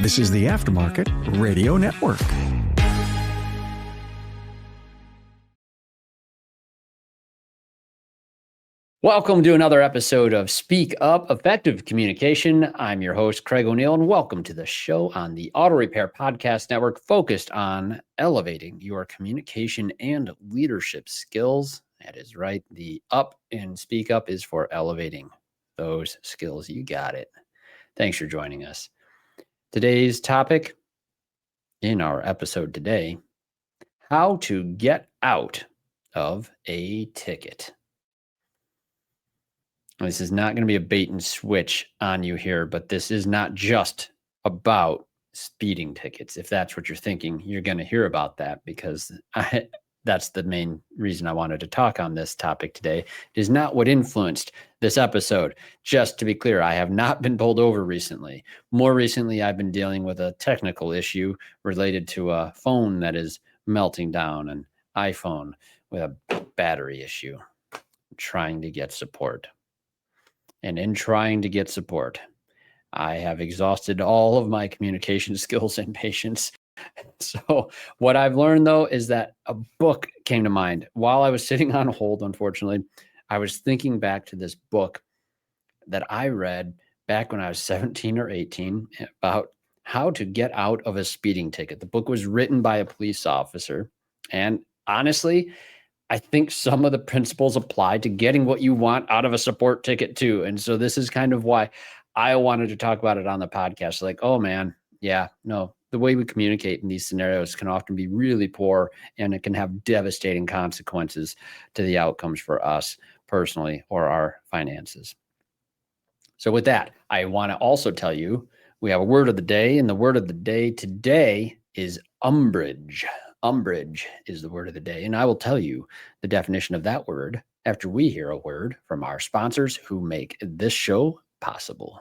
This is the Aftermarket Radio Network. Welcome to another episode of Speak Up Effective Communication. I'm your host, Craig O'Neill, and welcome to the show on the Auto Repair Podcast Network focused on elevating your communication and leadership skills. That is right. The up in Speak Up is for elevating those skills. You got it. Thanks for joining us. Today's topic in our episode today, how to get out of a ticket. This is not going to be a bait and switch on you here, but this is not just about speeding tickets. If that's what you're thinking, you're going to hear about that because that's the main reason I wanted to talk on this topic today. It is not what influenced this episode. Just to be clear, I have not been pulled over recently. More recently, I've been dealing with a technical issue related to a phone that is melting down, an iPhone with a battery issue. I'm trying to get support. And in trying to get support, I have exhausted all of my communication skills and patience. So what I've learned, though, is that a book came to mind. While I was sitting on hold, unfortunately, I was thinking back to this book that I read back when I was 17 or 18 about how to get out of a speeding ticket. The book was written by a police officer. And honestly, I think some of the principles apply to getting what you want out of a support ticket too. And so this is kind of why I wanted to talk about it on the podcast. Like, oh man, yeah, no, the way we communicate in these scenarios can often be really poor and it can have devastating consequences to the outcomes for us personally or our finances. So with that, I want to also tell you, we have a word of the day, and the word of the day today is umbrage. Umbrage is the word of the day, and I will tell you the definition of that word after we hear a word from our sponsors who make this show possible.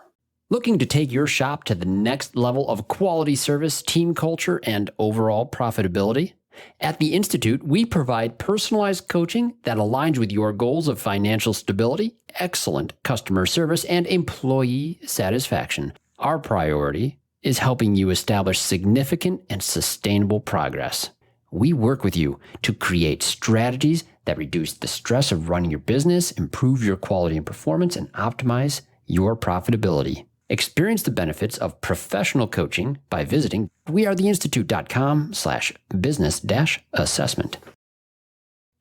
Looking to take your shop to the next level of quality service, team culture, and overall profitability? At the Institute, we provide personalized coaching that aligns with your goals of financial stability, excellent customer service, and employee satisfaction. Our priority is helping you establish significant and sustainable progress. We work with you to create strategies that reduce the stress of running your business, improve your quality and performance, and optimize your profitability. Experience the benefits of professional coaching by visiting wearetheinstitute.com/business-assessment.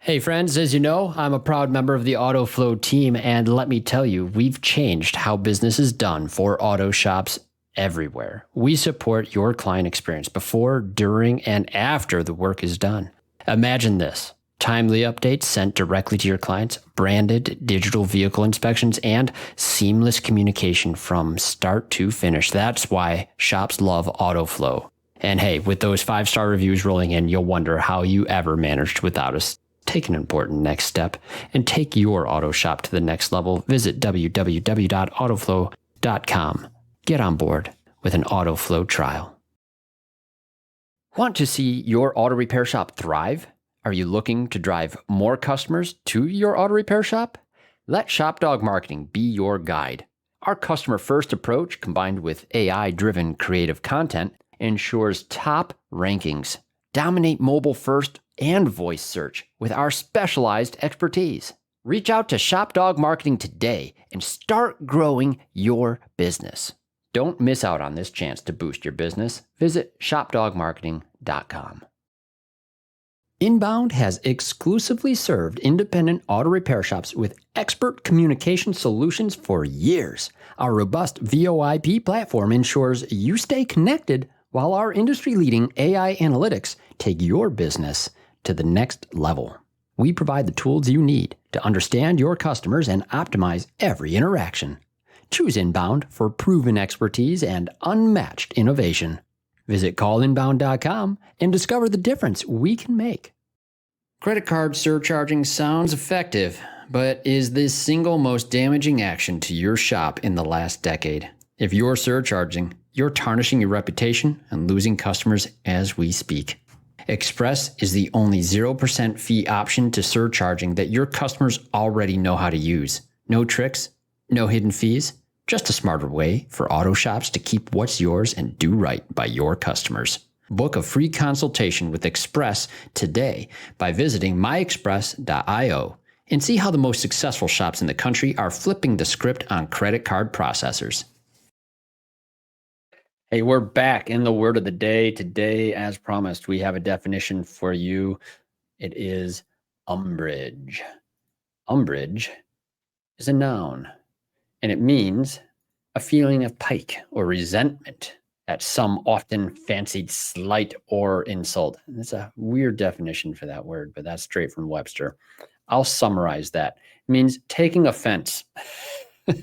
Hey friends, as you know, I'm a proud member of the AutoFlow team, and let me tell you, we've changed how business is done for auto shops everywhere. We support your client experience before, during, and after the work is done. Imagine this: timely updates sent directly to your clients, branded digital vehicle inspections, and seamless communication from start to finish. That's why shops love AutoFlow. And hey, with those 5-star reviews rolling in, you'll wonder how you ever managed without us. Take an important next step and take your auto shop to the next level. Visit www.autoflow.com. Get on board with an AutoFlow trial. Want to see your auto repair shop thrive? Are you looking to drive more customers to your auto repair shop? Let ShopDog Marketing be your guide. Our customer-first approach, combined with AI-driven creative content, ensures top rankings. Dominate mobile first and voice search with our specialized expertise. Reach out to ShopDog Marketing today and start growing your business. Don't miss out on this chance to boost your business. Visit shopdogmarketing.com. Inbound has exclusively served independent auto repair shops with expert communication solutions for years. Our robust VoIP platform ensures you stay connected while our industry-leading AI analytics take your business to the next level. We provide the tools you need to understand your customers and optimize every interaction. Choose Inbound for proven expertise and unmatched innovation. Visit callinbound.com and discover the difference we can make. Credit card surcharging sounds effective, but is the single most damaging action to your shop in the last decade. If you're surcharging, you're tarnishing your reputation and losing customers as we speak. Express is the only 0% fee option to surcharging that your customers already know how to use. No tricks, no hidden fees, Just a smarter way for auto shops to keep what's yours and do right by your customers. Book a free consultation with Express today by visiting myexpress.io and see how the most successful shops in the country are flipping the script on credit card processors. Hey, we're back in the word of the day. Today, as promised, we have a definition for you. It is umbrage. Umbrage is a noun, and it means a feeling of pique or resentment at some often fancied slight or insult. And it's a weird definition for that word, but that's straight from Webster. I'll summarize that. It means taking offense.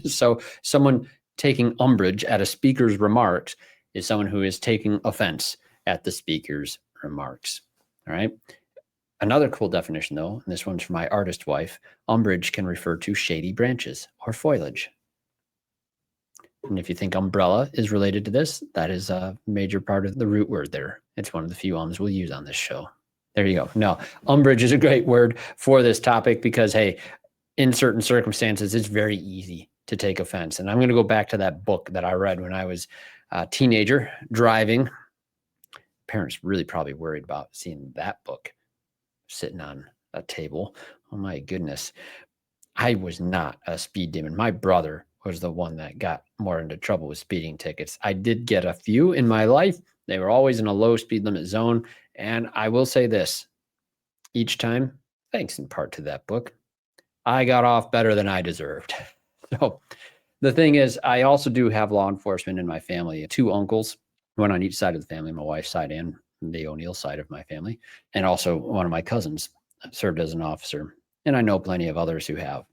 So someone taking umbrage at a speaker's remarks is someone who is taking offense at the speaker's remarks. All right. Another cool definition, though, and this one's from my artist wife, umbrage can refer to shady branches or foliage. And if you think umbrella is related to this, that is a major part of the root word there. It's one of the few ums we'll use on this show. There you go. No, umbrage is a great word for this topic because, hey, in certain circumstances, it's very easy to take offense. And I'm going to go back to that book that I read when I was a teenager driving. Parents really probably worried about seeing that book sitting on a table. Oh, my goodness. I was not a speed demon. My brother was the one that got more into trouble with speeding tickets. I did get a few in my life. They were always in a low speed limit zone. And I will say this, each time, thanks in part to that book, I got off better than I deserved. So the thing is, I also do have law enforcement in my family, 2 uncles, one on each side of the family, my wife's side and the O'Neill side of my family. And also one of my cousins served as an officer. And I know plenty of others who have.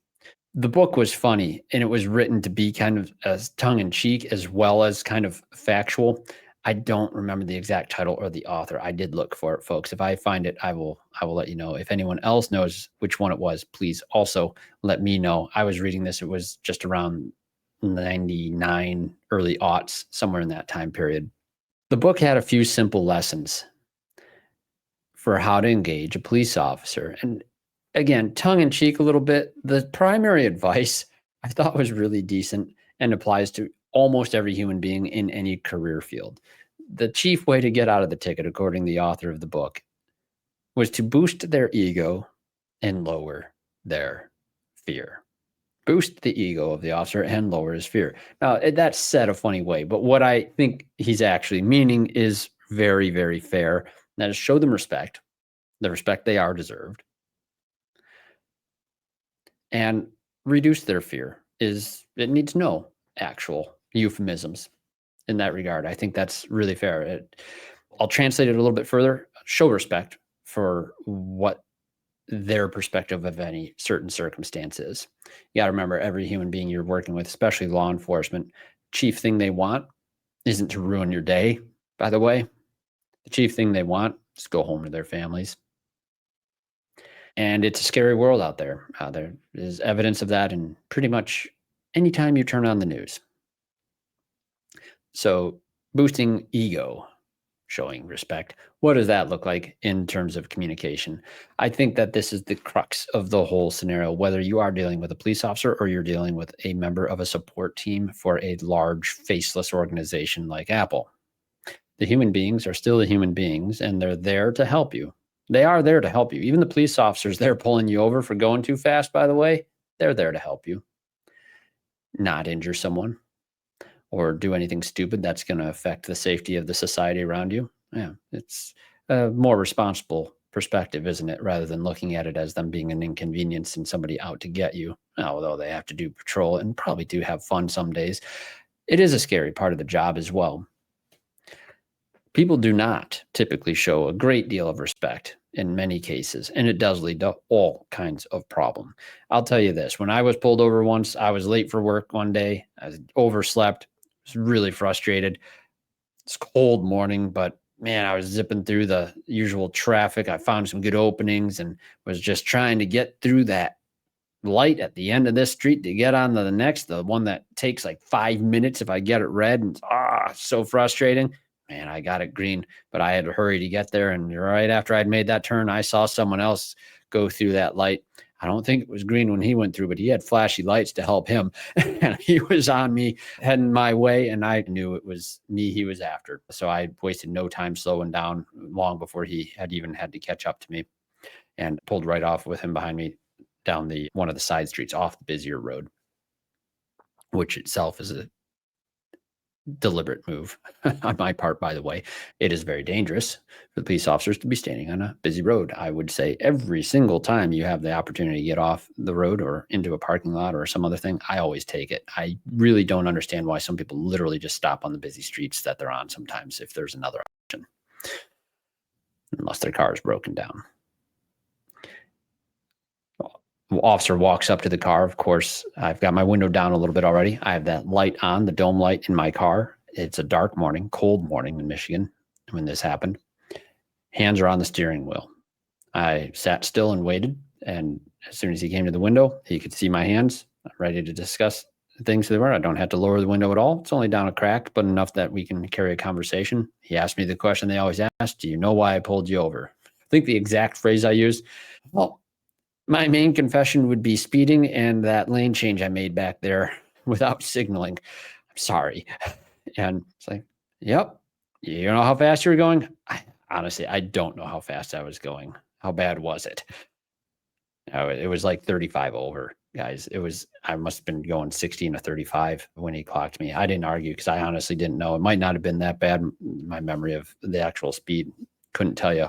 The book was funny, and it was written to be kind of as tongue-in-cheek as well as kind of factual. I don't remember the exact title or the author. I did look for it, folks. If I find it, I will let you know. If anyone else knows which one it was, please also let me know. I was reading this. It was just around 99, early aughts, somewhere in that time period. The book had a few simple lessons for how to engage a police officer. And again, tongue in cheek a little bit. The primary advice I thought was really decent and applies to almost every human being in any career field. The chief way to get out of the ticket, according to the author of the book, was to boost their ego and lower their fear. Boost the ego of the officer and lower his fear. Now, that's said a funny way, but what I think he's actually meaning is very, very fair. That is, show them respect, the respect they are deserved, and reduce their fear. It needs no actual euphemisms in that regard. I think that's really fair. I'll translate it a little bit further. Show respect for what their perspective of any certain circumstance is. You got to remember, every human being you're working with, especially law enforcement, chief thing they want isn't to ruin your day, by the way. The chief thing they want is go home to their families. And it's a scary world out there. There is evidence of that in pretty much any time you turn on the news. So boosting ego, showing respect, what does that look like in terms of communication? I think that this is the crux of the whole scenario, whether you are dealing with a police officer or you're dealing with a member of a support team for a large faceless organization like Apple. The human beings are still the human beings, and they're there to help you. They are there to help you. Even the police officers, they're pulling you over for going too fast, by the way, they're there to help you. Not injure someone or do anything stupid that's going to affect the safety of the society around you. Yeah, it's a more responsible perspective, isn't it? Rather than looking at it as them being an inconvenience and somebody out to get you, although they have to do patrol and probably do have fun some days. It is a scary part of the job as well. People do not typically show a great deal of respect in many cases, and it does lead to all kinds of problem. I'll tell you this, when I was pulled over once, I was late for work one day. I overslept, was really frustrated. It's a cold morning, but man, I was zipping through the usual traffic. I found some good openings and was just trying to get through that light at the end of this street to get on to the next, the one that takes like 5 minutes if I get it red. And so frustrating. Man, I got it green, but I had to hurry to get there. And right after I'd made that turn, I saw someone else go through that light. I don't think it was green when he went through, but he had flashy lights to help him. And he was on me heading my way, and I knew it was me he was after. So I wasted no time slowing down long before he had even had to catch up to me, and pulled right off with him behind me down one of the side streets off the busier road, which itself is a deliberate move on my part, by the way. It is very dangerous for the police officers to be standing on a busy road. I would say every single time you have the opportunity to get off the road or into a parking lot or some other thing, I always take it. I really don't understand why some people literally just stop on the busy streets that they're on sometimes if there's another option, unless their car is broken down. Officer walks up to the car. Of course, I've got my window down a little bit already. I have that light on, the dome light in my car. It's a dark morning, cold morning in Michigan when this happened. Hands are on the steering wheel. I sat still and waited. And as soon as he came to the window, he could see my hands. I'm ready to discuss things with him. I don't have to lower the window at all. It's only down a crack, but enough that we can carry a conversation. He asked me the question they always ask: do you know why I pulled you over? I think the exact phrase I used, well, my main confession would be speeding and that lane change I made back there without signaling. I'm sorry. And it's like, yep. You know how fast you were going? Honestly, I don't know how fast I was going. How bad was it? It was like 35 over, guys. I must have been going 16 to 35 when he clocked me. I didn't argue because I honestly didn't know. It might not have been that bad. My memory of the actual speed, couldn't tell you.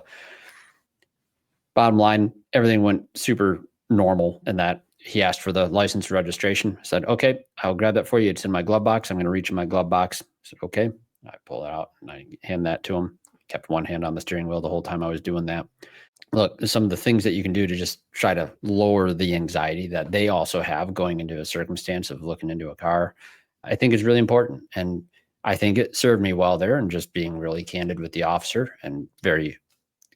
Bottom line, everything went super normal in that he asked for the license registration. I said, okay, I'll grab that for you. It's in my glove box. I'm going to reach in my glove box. I said, okay. I pull it out and I hand that to him. Kept one hand on the steering wheel the whole time I was doing that. Look, some of the things that you can do to just try to lower the anxiety that they also have going into a circumstance of looking into a car, I think is really important. And I think it served me well there, and just being really candid with the officer and very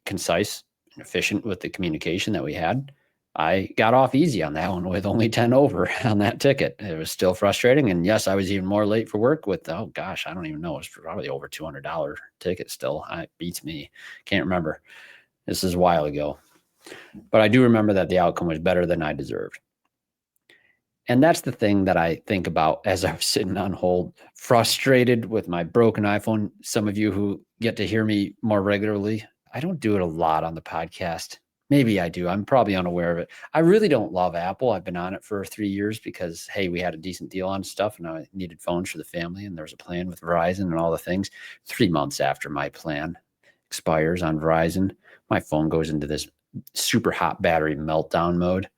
concise and efficient with the communication that we had. I got off easy on that one with only 10 over on that ticket. It was still frustrating. And yes, I was even more late for work with, oh gosh, I don't even know. It was probably over $200 ticket still. It beats me. Can't remember. This is a while ago. But I do remember that the outcome was better than I deserved. And that's the thing that I think about as I was sitting on hold, frustrated with my broken iPhone. Some of you who get to hear me more regularly, I don't do it a lot on the podcast. Maybe I do. I'm probably unaware of it. I really don't love Apple. I've been on it for 3 years because, hey, we had a decent deal on stuff and I needed phones for the family, and there was a plan with Verizon and all the things. 3 months after my plan expires on Verizon, my phone goes into this super hot battery meltdown mode.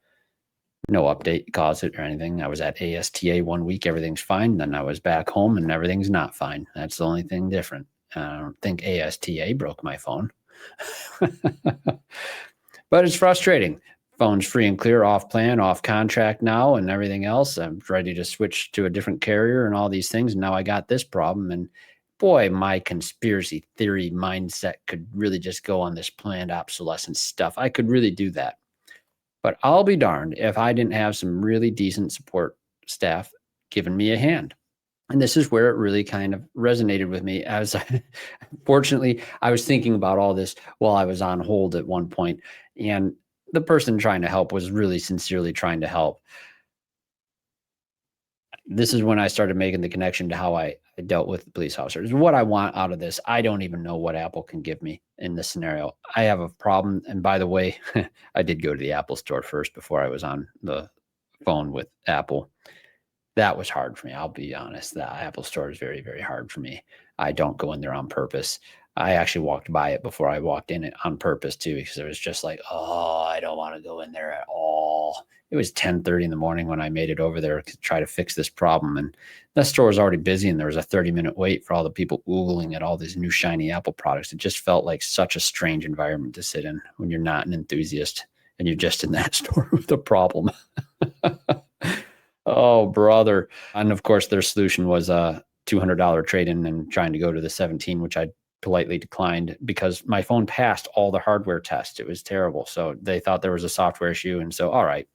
No update caused it or anything. I was at ASTA 1 week. Everything's fine. Then I was back home and everything's not fine. That's the only thing different. I don't think ASTA broke my phone. But it's frustrating. Phone's free and clear, off plan, off contract now, and everything else. I'm ready to switch to a different carrier and all these things. And now I got this problem. And boy, my conspiracy theory mindset could really just go on this planned obsolescence stuff. I could really do that. But I'll be darned if I didn't have some really decent support staff giving me a hand. And this is where it really kind of resonated with me. Fortunately, I was thinking about all this while I was on hold at one point, and the person trying to help was really sincerely trying to help. This is when I started making the connection to how I dealt with the police officers. What I want out of this, I don't even know what Apple can give me in this scenario. I have a problem. And by the way, I did go to the Apple store first before I was on the phone with Apple. That was hard for me. I'll be honest. The Apple store is very, very hard for me. I don't go in there on purpose. I actually walked by it before I walked in it on purpose too, because it was just like, oh, I don't want to go in there at all. It was 10:30 in the morning when I made it over there to try to fix this problem. And the store was already busy, and there was a 30-minute wait for all the people oogling at all these new shiny Apple products. It just felt like such a strange environment to sit in when you're not an enthusiast and you're just in that store with a problem. Oh, brother. And of course, their solution was a $200 trade-in and trying to go to the 17, which I politely declined because my phone passed all the hardware tests. It was terrible. So they thought there was a software issue. And so, all right,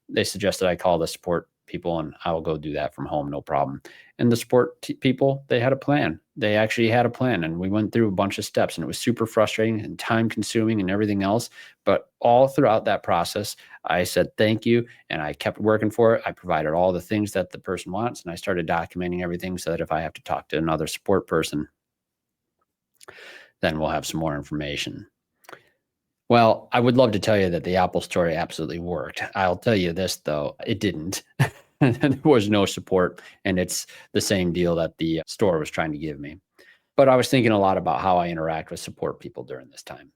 they suggested I call the support people, and I will go do that from home, no problem. And the support people, they had a plan. They actually had a plan, and we went through a bunch of steps, and it was super frustrating and time consuming and everything else. But all throughout that process, I said thank you, and I kept working for it. I provided all the things that the person wants, and I started documenting everything so that if I have to talk to another support person, then we'll have some more information. Well, I would love to tell you that the Apple story absolutely worked. I'll tell you this, though, it didn't. There was no support, and it's the same deal that the store was trying to give me. But I was thinking a lot about how I interact with support people during this time.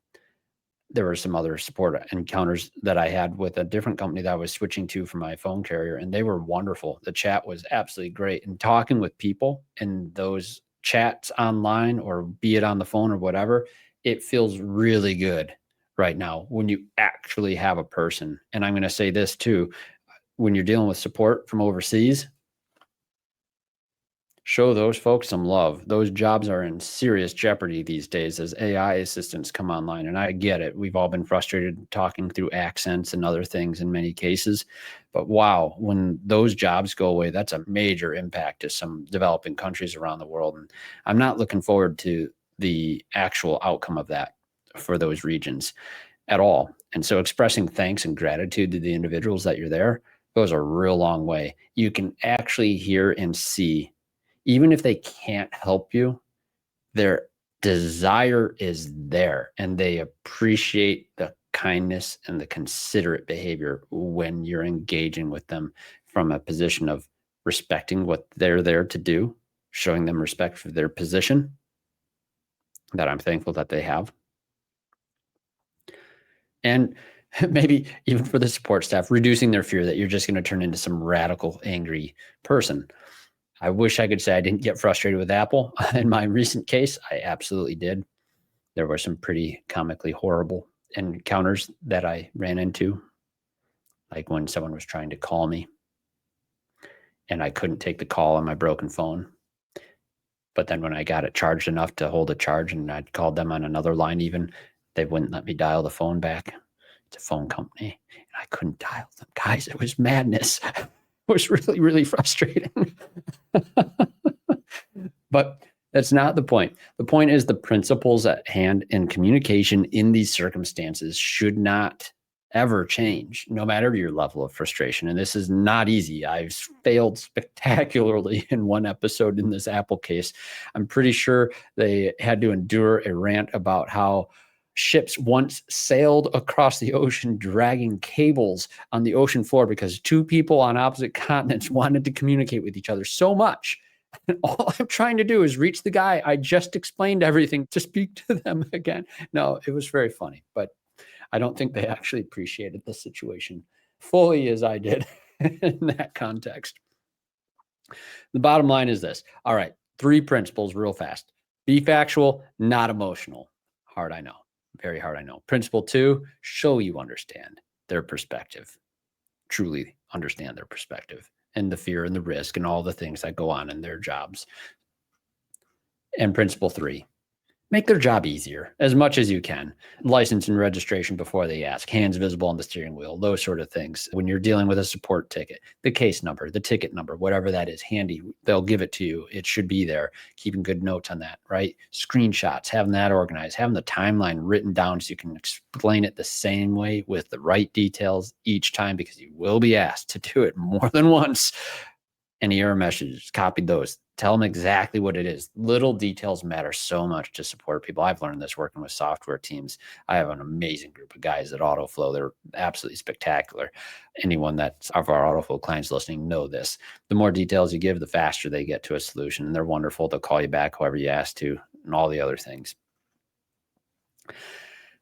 There were some other support encounters that I had with a different company that I was switching to from my phone carrier, and they were wonderful. The chat was absolutely great. And talking with people in those chats online, or be it on the phone or whatever, it feels really good right now when you actually have a person. And I'm going to say this too, when you're dealing with support from overseas, show those folks some love. Those jobs are in serious jeopardy these days as AI assistants come online. And I get it. We've all been frustrated talking through accents and other things in many cases. But wow, when those jobs go away, that's a major impact to some developing countries around the world. And I'm not looking forward to the actual outcome of that for those regions at all. And so expressing thanks and gratitude to the individuals that you're there goes a real long way. You can actually hear and see, even if they can't help you, their desire is there, and they appreciate the kindness and the considerate behavior when you're engaging with them from a position of respecting what they're there to do, showing them respect for their position that I'm thankful that they have. And maybe even for the support staff, reducing their fear that you're just going to turn into some radical, angry person. I wish I could say I didn't get frustrated with Apple. In my recent case, I absolutely did. There were some pretty comically horrible encounters that I ran into, like when someone was trying to call me and I couldn't take the call on my broken phone. But then when I got it charged enough to hold a charge and I'd called them on another line even, they wouldn't let me dial the phone back. It's a phone company, and I couldn't dial them. Guys, it was madness. It was really, really frustrating. But that's not the point. The point is the principles at hand, and communication in these circumstances should not ever change, no matter your level of frustration. And this is not easy. I've failed spectacularly in one episode in this Apple case. I'm pretty sure they had to endure a rant about how ships once sailed across the ocean dragging cables on the ocean floor because two people on opposite continents wanted to communicate with each other so much. And all I'm trying to do is reach the guy I just explained everything to speak to them again. No, it was very funny, but I don't think they actually appreciated the situation fully as I did in that context. The bottom line is this. All right, 3 principles real fast. Be factual, not emotional. Hard, I know. Very hard, I know. Principle 2, show you understand their perspective. Truly understand their perspective and the fear and the risk and all the things that go on in their jobs. And principle 3, make their job easier as much as you can. License and registration before they ask, hands visible on the steering wheel, those sort of things. When you're dealing with a support ticket, the case number, the ticket number, whatever that is, handy, they'll give it to you. It should be there. Keeping good notes on that, right? Screenshots, having that organized, having the timeline written down so you can explain it the same way with the right details each time, because you will be asked to do it more than once. Any error messages, copy those. Tell them exactly what it is. Little details matter so much to support people. I've learned this working with software teams. I have an amazing group of guys at AutoFlow. They're absolutely spectacular. Anyone that's of our AutoFlow clients listening know this. The more details you give, the faster they get to a solution. And they're wonderful. They'll call you back however you ask to, and all the other things.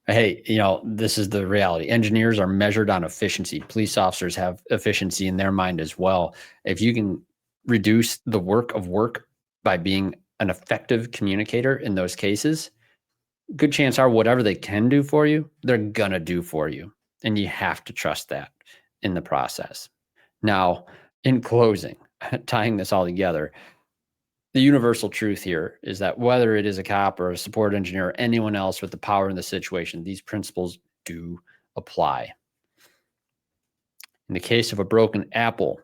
Hey, this is the reality. Engineers are measured on efficiency. Police officers have efficiency in their mind as well. If you can reduce the work of work by being an effective communicator in those cases, good chance are whatever they can do for you, they're going to do for you. And you have to trust that in the process. Now, in closing, tying this all together, the universal truth here is that whether it is a cop or a support engineer or anyone else with the power in the situation, these principles do apply. In the case of a broken apple,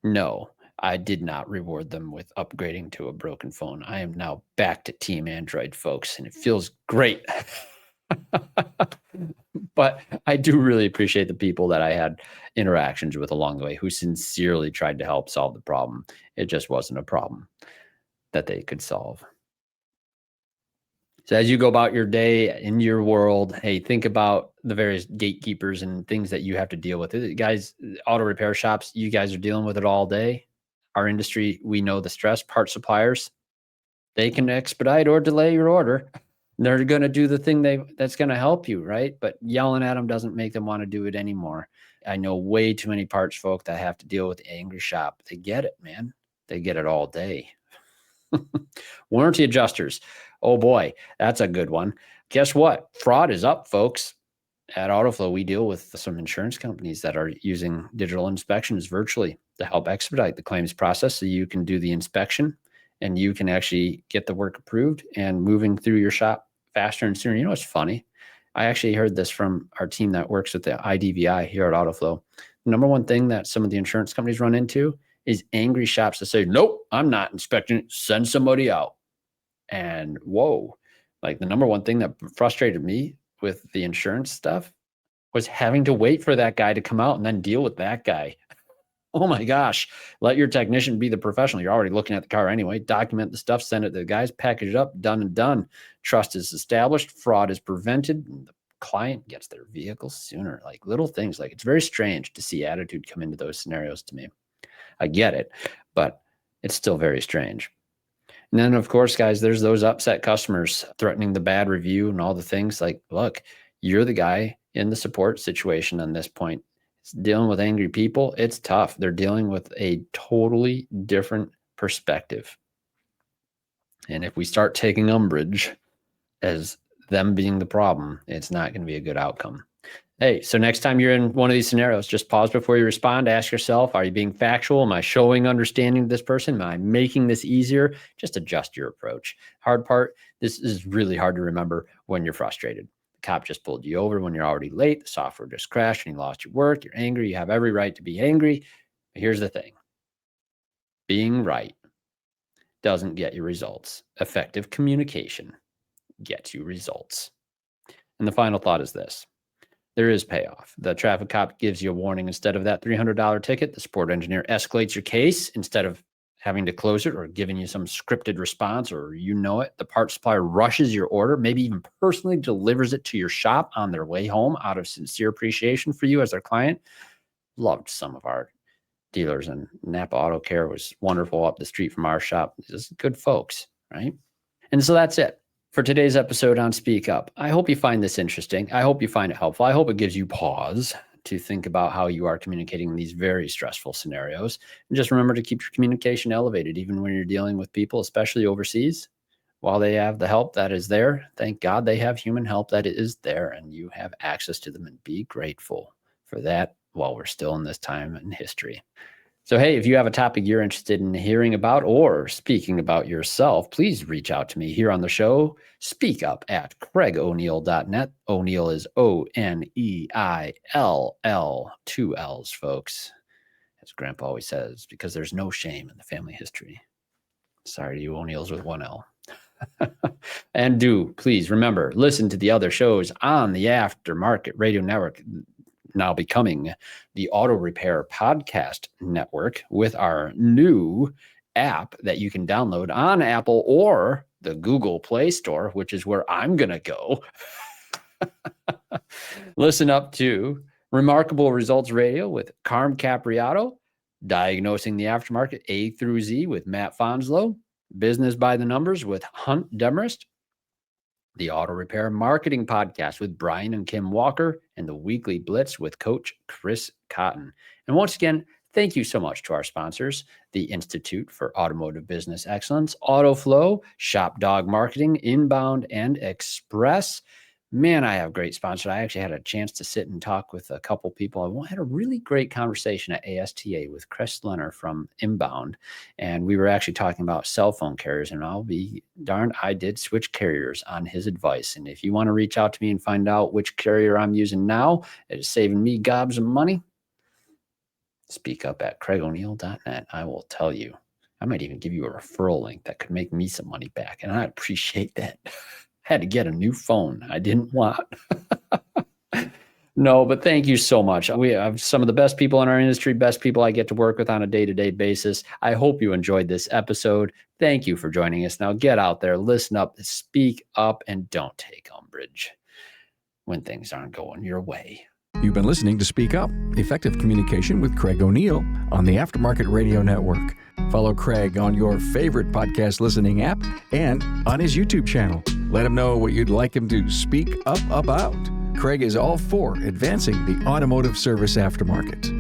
No, I did not reward them with upgrading to a broken phone. I am now back to Team Android, folks, and it feels great. But I do really appreciate the people that I had interactions with along the way who sincerely tried to help solve the problem. It just wasn't a problem that they could solve. So as you go about your day in your world, hey, think about the various gatekeepers and things that you have to deal with. Guys, auto repair shops, you guys are dealing with it all day. Our industry, we know the stress. Part suppliers, they can expedite or delay your order. They're going to do the thing that's going to help you, right? But yelling at them doesn't make them want to do it anymore. I know way too many parts folk that have to deal with the angry shop. They get it, man. They get it all day. Warranty adjusters. Oh boy, that's a good one. Guess what? Fraud is up, folks. At AutoFlow, we deal with some insurance companies that are using digital inspections virtually to help expedite the claims process so you can do the inspection and you can actually get the work approved and moving through your shop faster and sooner. You know what's funny? I actually heard this from our team that works with the IDVI here at AutoFlow. The number one thing that some of the insurance companies run into is angry shops that say, nope, I'm not inspecting it. Send somebody out. And whoa, like the number one thing that frustrated me with the insurance stuff was having to wait for that guy to come out and then deal with that guy. Oh my gosh, let your technician be the professional. You're already looking at the car anyway. Document the stuff, send it to the guys, package it up, done and done. Trust is established, fraud is prevented, and the client gets their vehicle sooner. Like little things, like it's very strange to see attitude come into those scenarios to me. I get it, but it's still very strange. And then, of course, guys, there's those upset customers threatening the bad review and all the things like, look, you're the guy in the support situation on this point. It's dealing with angry people. It's tough. They're dealing with a totally different perspective. And if we start taking umbrage as them being the problem, it's not going to be a good outcome. Hey, so next time you're in one of these scenarios, just pause before you respond. Ask yourself, are you being factual? Am I showing understanding to this person? Am I making this easier? Just adjust your approach. Hard part, this is really hard to remember when you're frustrated. The cop just pulled you over when you're already late. The software just crashed and you lost your work. You're angry. You have every right to be angry. But here's the thing. Being right doesn't get you results. Effective communication gets you results. And the final thought is this. There is payoff. The traffic cop gives you a warning instead of that $300 ticket. The support engineer escalates your case instead of having to close it or giving you some scripted response or you know it. The part supplier rushes your order, maybe even personally delivers it to your shop on their way home out of sincere appreciation for you as their client. Loved some of our dealers, and Napa Auto Care was wonderful up the street from our shop. Just good folks, right? And so that's it for today's episode on Speak Up. I hope you find this interesting. I hope you find it helpful. I hope it gives you pause to think about how you are communicating in these very stressful scenarios. And just remember to keep your communication elevated, even when you're dealing with people, especially overseas. While they have the help that is there, thank God they have human help that is there and you have access to them, and be grateful for that while we're still in this time in history. So, hey, if you have a topic you're interested in hearing about or speaking about yourself, please reach out to me here on the show. Speak up at craigoneil.net. O'Neill is Oneil, 2 L's, folks. As Grandpa always says, because there's no shame in the family history. Sorry to you O'Neills with 1 L. And do please remember, listen to the other shows on the Aftermarket Radio Network, now becoming the Auto Repair Podcast Network, with our new app that you can download on Apple or the Google Play Store, which is where I'm going to go. Listen up to Remarkable Results Radio with Carm Capriato, Diagnosing the Aftermarket A through Z with Matt Fonslow, Business by the Numbers with Hunt Demarest, the Auto Repair Marketing Podcast with Brian and Kim Walker, and the Weekly Blitz with Coach Chris Cotton. And once again, thank you so much to our sponsors, the Institute for Automotive Business Excellence, AutoFlow, Shop Dog Marketing, Inbound, and Express. Man, I have great sponsors. I actually had a chance to sit and talk with a couple people. I had a really great conversation at ASTA with Chris Leonard from Inbound, and we were actually talking about cell phone carriers, and I'll be darned, I did switch carriers on his advice. And if you want to reach out to me and find out which carrier I'm using now, it is saving me gobs of money, speakup@craigoneal.net. I will tell you. I might even give you a referral link that could make me some money back. And I appreciate that. Had to get a new phone I didn't want. No, but thank you so much. We have some of the best people in our industry, best people I get to work with on a day-to-day basis. I hope you enjoyed this episode. Thank you for joining us. Now get out there, listen up, speak up, and don't take umbrage when things aren't going your way. You've been listening to Speak Up, Effective Communication with Craig O'Neill on the Aftermarket Radio Network. Follow Craig on your favorite podcast listening app and on his YouTube channel. Let him know what you'd like him to speak up about. Craig is all for advancing the automotive service aftermarket.